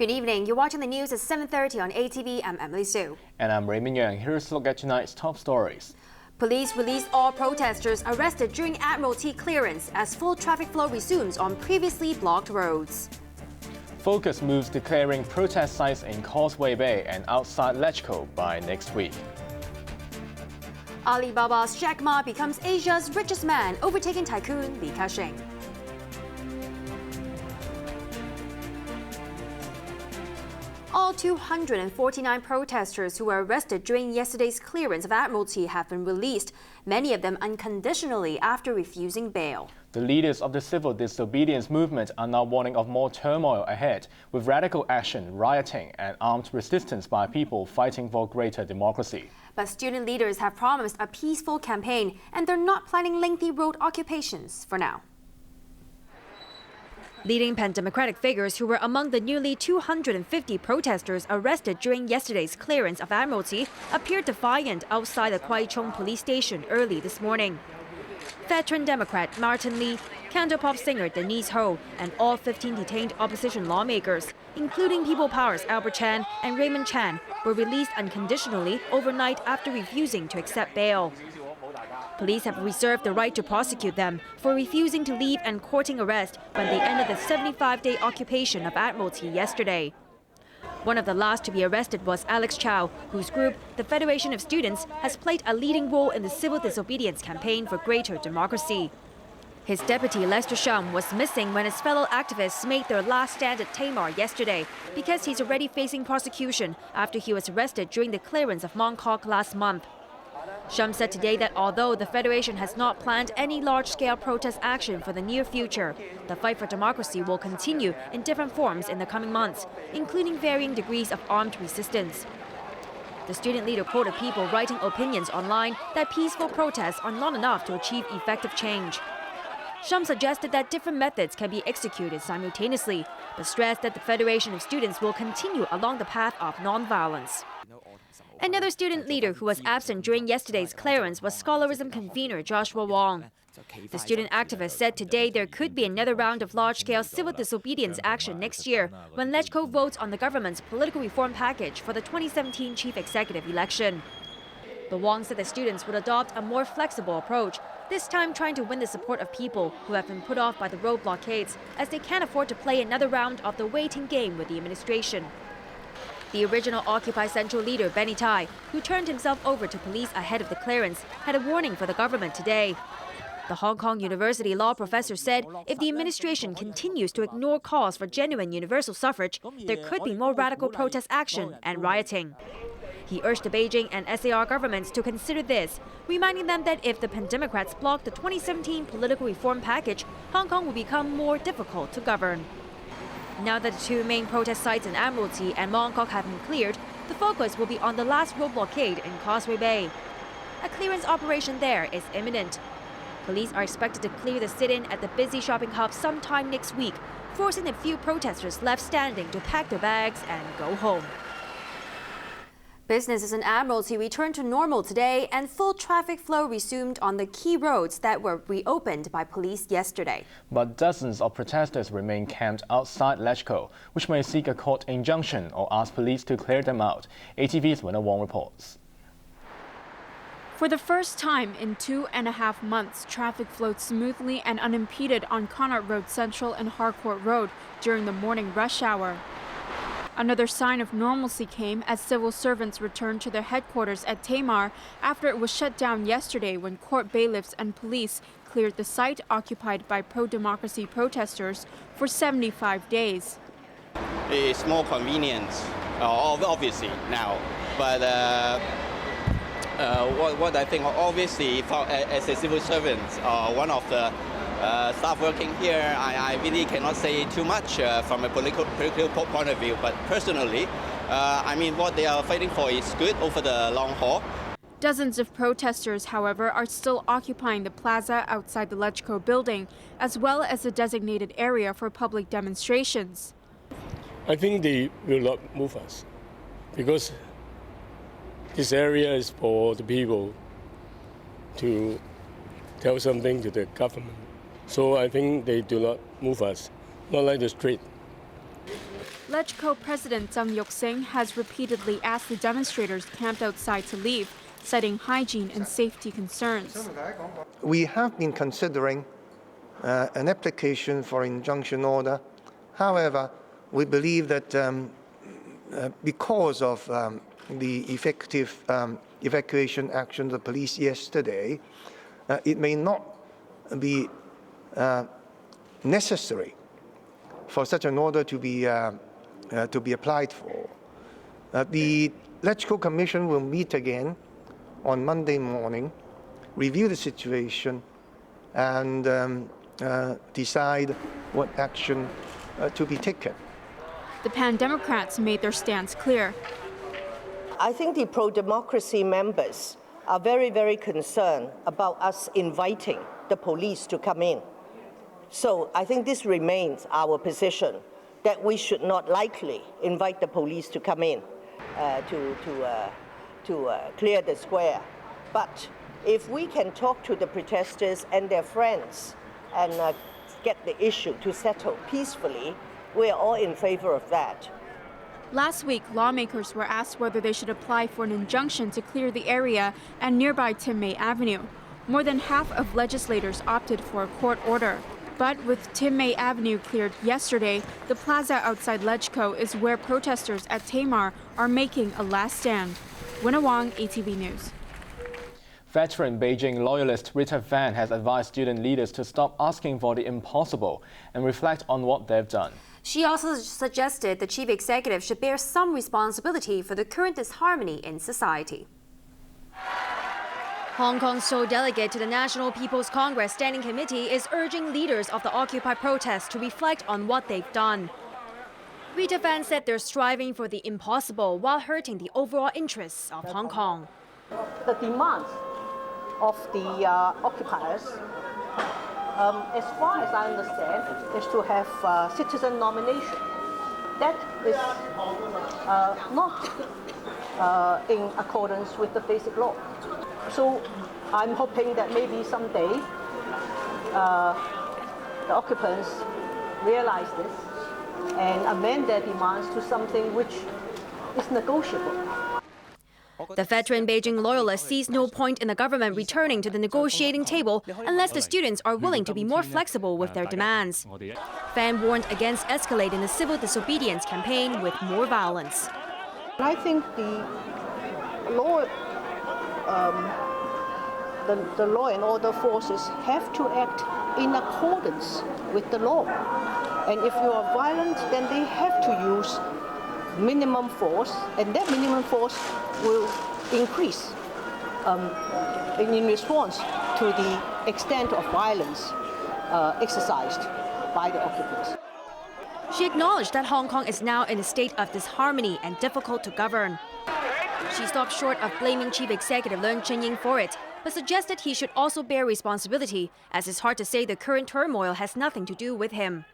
Good evening. You're watching the news at 7:30 on ATV. I'm Emily Siu. And I'm Raymond Yeung. Here's a look at tonight's top stories. Police released all protesters arrested during Admiralty clearance as full traffic flow resumes on previously blocked roads. Focus moves declaring protest sites in Causeway Bay and outside Lechco by next week. Alibaba's Jack Ma becomes Asia's richest man, overtaking tycoon Li Ka-shing. All 249 protesters who were arrested during yesterday's clearance of Admiralty have been released, many of them unconditionally after refusing bail. The leaders of the civil disobedience movement are now warning of more turmoil ahead, with radical action, rioting, and armed resistance by people fighting for greater democracy. But student leaders have promised a peaceful campaign, and they're not planning lengthy road occupations for now. Leading pan-democratic figures who were among the nearly 250 protesters arrested during yesterday's clearance of Admiralty appeared defiant outside the Kwai Chung police station early this morning. Veteran Democrat Martin Lee, Candlepop singer Denise Ho, and all 15 detained opposition lawmakers, including People Power's Albert Chan and Raymond Chan, were released unconditionally overnight after refusing to accept bail. Police have reserved the right to prosecute them for refusing to leave and courting arrest when they ended the 75-day occupation of Admiralty yesterday. One of the last to be arrested was Alex Chow, whose group, the Federation of Students, has played a leading role in the civil disobedience campaign for greater democracy. His deputy Lester Shum was missing when his fellow activists made their last stand at Tamar yesterday because he's already facing prosecution after he was arrested during the clearance of Mongkok last month. Shum said today that although the Federation has not planned any large-scale protest action for the near future, the fight for democracy will continue in different forms in the coming months, including varying degrees of armed resistance. The student leader quoted people writing opinions online that peaceful protests are not enough to achieve effective change. Shum suggested that different methods can be executed simultaneously, but stressed that the Federation of Students will continue along the path of non-violence. Another student leader who was absent during yesterday's clearance was scholarism convener Joshua Wong. The student activist said today there could be another round of large-scale civil disobedience action next year when Lechco votes on the government's political reform package for the 2017 chief executive election. But Wong said the students would adopt a more flexible approach, this time trying to win the support of people who have been put off by the road blockades, as they can't afford to play another round of the waiting game with the administration. The original Occupy Central leader, Benny Tai, who turned himself over to police ahead of the clearance, had a warning for the government today. The Hong Kong University law professor said if the administration continues to ignore calls for genuine universal suffrage, there could be more radical protest action and rioting. He urged the Beijing and SAR governments to consider this, reminding them that if the pan-democrats block the 2017 political reform package, Hong Kong will become more difficult to govern. Now that the two main protest sites in Admiralty and Mongkok have been cleared, the focus will be on the last road blockade in Causeway Bay. A clearance operation there is imminent. Police are expected to clear the sit-in at the busy shopping hub sometime next week, forcing the few protesters left standing to pack their bags and go home. Businesses in Admiralty returned to normal today, and full traffic flow resumed on the key roads that were reopened by police yesterday. But dozens of protesters remain camped outside Lechco, which may seek a court injunction or ask police to clear them out. ATV's Winner Wong reports. For the first time in 2.5 months, traffic flowed smoothly and unimpeded on Connaught Road Central and Harcourt Road during the morning rush hour. Another sign of normalcy came as civil servants returned to their headquarters at Tamar after it was shut down yesterday when court bailiffs and police cleared the site occupied by pro-democracy protesters for 75 days. It's more convenient, obviously, now. But what I think, obviously, as a civil servant, one of the staff working here, I really cannot say too much from a political point of view. But personally, I mean, what they are fighting for is good over the long haul. Dozens of protesters, however, are still occupying the plaza outside the Lechco building, as well as the designated area for public demonstrations. I think they will not move us because this area is for the people to tell something to the government. So I think they do not move us, not like the street. LegCo President Jang Yuk-sing has repeatedly asked the demonstrators camped outside to leave, citing hygiene and safety concerns. We have been considering an application for injunction order. However, we believe that because of the effective evacuation action of the police yesterday, it may not be necessary for such an order to be applied for. The LegCo Commission will meet again on Monday morning, review the situation, and decide what action to be taken. The Pan-Democrats made their stance clear. I think the pro-democracy members are very, very concerned about us inviting the police to come in. So I think this remains our position, that we should not likely invite the police to come in to clear the square. But if we can talk to the protesters and their friends and get the issue to settle peacefully, we are all in favor of that. Last week, lawmakers were asked whether they should apply for an injunction to clear the area and nearby Tim May Avenue. More than half of legislators opted for a court order. But with Tim May Avenue cleared yesterday, the plaza outside LegCo is where protesters at Tamar are making a last stand. Winna Wang, ATV News. Veteran Beijing loyalist Rita Fan has advised student leaders to stop asking for the impossible and reflect on what they've done. She also suggested the chief executive should bear some responsibility for the current disharmony in society. Hong Kong's sole delegate to the National People's Congress Standing Committee is urging leaders of the Occupy protests to reflect on what they've done. Rita Fan said they're striving for the impossible while hurting the overall interests of Hong Kong. The demands of the occupiers, as far as I understand, is to have citizen nomination. That is not in accordance with the basic law. So I'm hoping that maybe someday the occupants realize this and amend their demands to something which is negotiable. The veteran Beijing loyalist sees no point in the government returning to the negotiating table unless the students are willing to be more flexible with their demands. Fan warned against escalating the civil disobedience campaign with more violence. I think the law and order forces have to act in accordance with the law. And if you are violent, then they have to use minimum force, and that minimum force will increase in response to the extent of violence exercised by the occupants. She acknowledged that Hong Kong is now in a state of disharmony and difficult to govern. She stopped short of blaming Chief Executive Leung Chun-ying for it, but suggested he should also bear responsibility, as it's hard to say the current turmoil has nothing to do with him.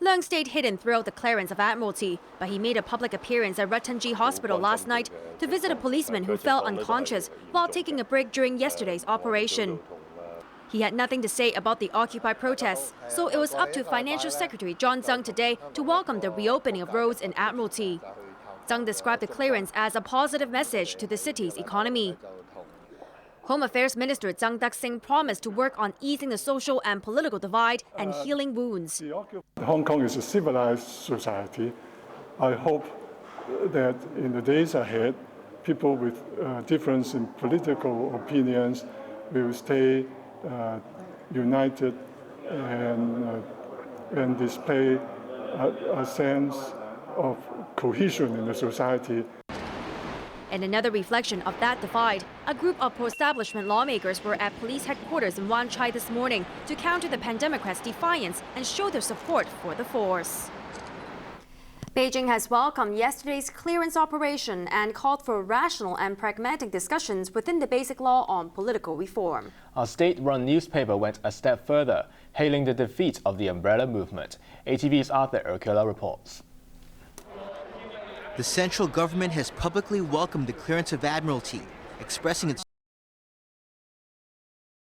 Leung stayed hidden throughout the clearance of Admiralty, but he made a public appearance at Ratunji Hospital last night to visit a policeman who fell unconscious while taking a break during yesterday's operation. He had nothing to say about the Occupy protests, so it was up to Financial Secretary John Tsang today to welcome the reopening of roads in Admiralty. Tsang described the clearance as a positive message to the city's economy. Home Affairs Minister Zhang Dak-sing promised to work on easing the social and political divide and healing wounds. Hong Kong is a civilized society. I hope that in the days ahead, people with difference in political opinions will stay united and display a sense of cohesion in the society. In another reflection of that divide, a group of pro-establishment lawmakers were at police headquarters in Wan Chai this morning to counter the Pan-Democrats' defiance and show their support for the force. Beijing has welcomed yesterday's clearance operation and called for rational and pragmatic discussions within the Basic Law on political reform. Our state-run newspaper went a step further, hailing the defeat of the umbrella movement. ATV's Arthur Urquela reports. The central government has publicly welcomed the clearance of Admiralty, expressing its